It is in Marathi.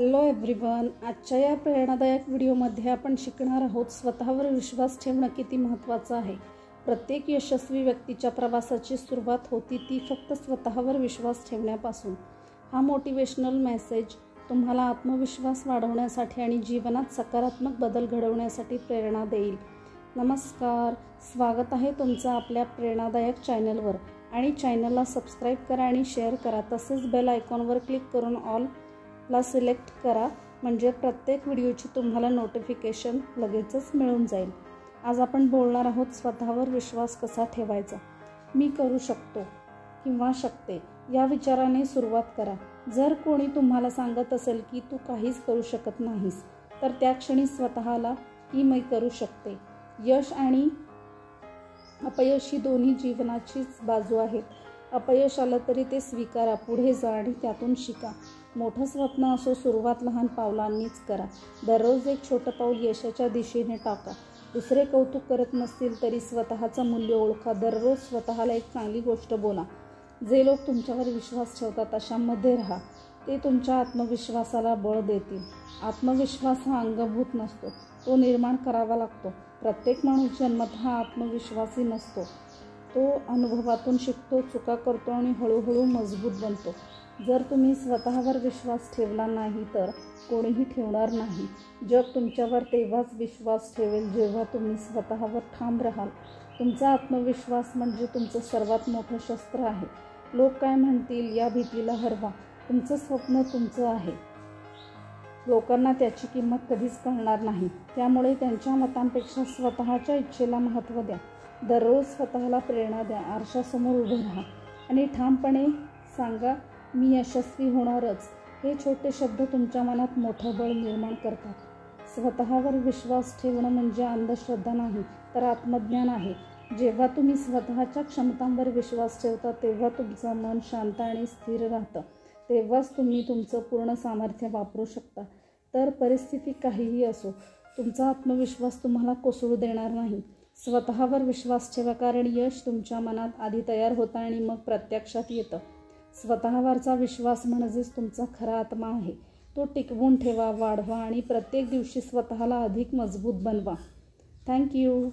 हॅलो एव्हरीवन, आजच्या या प्रेरणादायक व्हिडिओमध्ये आपण शिकणार आहोत स्वतःवर विश्वास ठेवणं किती महत्त्वाचं आहे। प्रत्येक यशस्वी व्यक्तीच्या प्रवासाची सुरुवात होती ती फक्त स्वतःवर विश्वास ठेवण्यापासून। हा मोटिवेशनल मेसेज तुम्हाला आत्मविश्वास वाढवण्यासाठी आणि जीवनात सकारात्मक बदल घडवण्यासाठी प्रेरणा देईल। नमस्कार, स्वागत आहे तुमचं आपल्या प्रेरणादायक चॅनलवर। आणि चॅनलला सबस्क्राईब करा आणि शेअर करा, तसेच बेल आयकॉनवर क्लिक करून ऑल ला सिलेक्ट करा, म्हणजे प्रत्येक व्हिडिओची तुम्हाला नोटिफिकेशन लगेचच मिळून जाईल। आज आपण बोलणार आहोत स्वतःवर विश्वास कसा ठेवायचा। मी करू शकतो किंवा शकते या विचाराने सुरुवात करा। जर कोणी तुम्हाला सांगत असेल की तू काहीच करू शकत नाहीस, तर त्या क्षणी स्वतःला की मी करू शकते। यश आणि अपयश ही दोन्ही जीवनाचीच बाजू आहेत। अपयश आलं तरी ते स्वीकारा, पुढे जा आणि त्यातून शिका। मोठं स्वप्न असो, सुरुवात लहान पावलांनीच करा। दररोज एक छोटं पाऊल यशाच्या दिशेने टाका। दुसरे कौतुक करत नसतील तरी स्वतःचं मूल्य ओळखा। दररोज स्वतःला एक चांगली गोष्ट बोला। जे लोक तुमच्यावर विश्वास ठेवतात अशांमध्ये राहा, ते तुमच्या आत्मविश्वासाला बळ देतील। आत्मविश्वास हा अंगभूत नसतो, तो निर्माण करावा लागतो। प्रत्येक माणूस जन्मतः आत्मविश्वासी नसतो, तो अनुभवातून शिकतो, चुका करतो आणि हळूहळू मजबूत बनतो। जर तुम्ही स्वतःवर विश्वास ठेवला नाही तर कोणीही ठेवणार नाही। जग तुमच्यावर तेव्हाच विश्वास ठेवेल जेव्हा तुम्ही स्वतःवर ठाम राहाल। तुमचा आत्मविश्वास म्हणजे तुमचं सर्वात मोठं शस्त्र आहे। लोक काय म्हणतील या भीतीला हरवा। तुमचं स्वप्न तुमचं आहे, लोकांना त्याची किंमत कधीच कळणार नाही। त्यामुळे त्यांच्या मतांपेक्षा स्वतःच्या इच्छेला महत्त्व द्या। दररोज स्वतःला प्रेरणा द्या। आरशासमोर उभे राहा आणि ठामपणे सांगा, मी यशस्वी होणारच। हे छोटे शब्द तुमच्या मनात मोठं बळ निर्माण करतात। स्वतःवर विश्वास ठेवणं म्हणजे अंधश्रद्धा नाही, तर आत्मज्ञान आहे। जेव्हा तुम्ही स्वतःच्या क्षमतांवर विश्वास ठेवता तेव्हा तुमचं मन शांत आणि स्थिर राहतं। तेव्हाच तुम्ही तुमचं पूर्ण सामर्थ्य वापरू शकता। तर परिस्थिती काहीही असो, तुमचा आत्मविश्वास तुम्हाला कोसळू देणार नाही। स्वतःवर विश्वास ठेवा, कारण यश तुमच्या मनात आधी तयार होतं आणि मग प्रत्यक्षात येतं। स्वतःवरचा विश्वास म्हणजेच तुमचा खरा आत्मा आहे। तो टिकवून ठेवा, वाढवा आणि प्रत्येक दिवशी स्वतःला अधिक मजबूत बनवा। थँक्यू।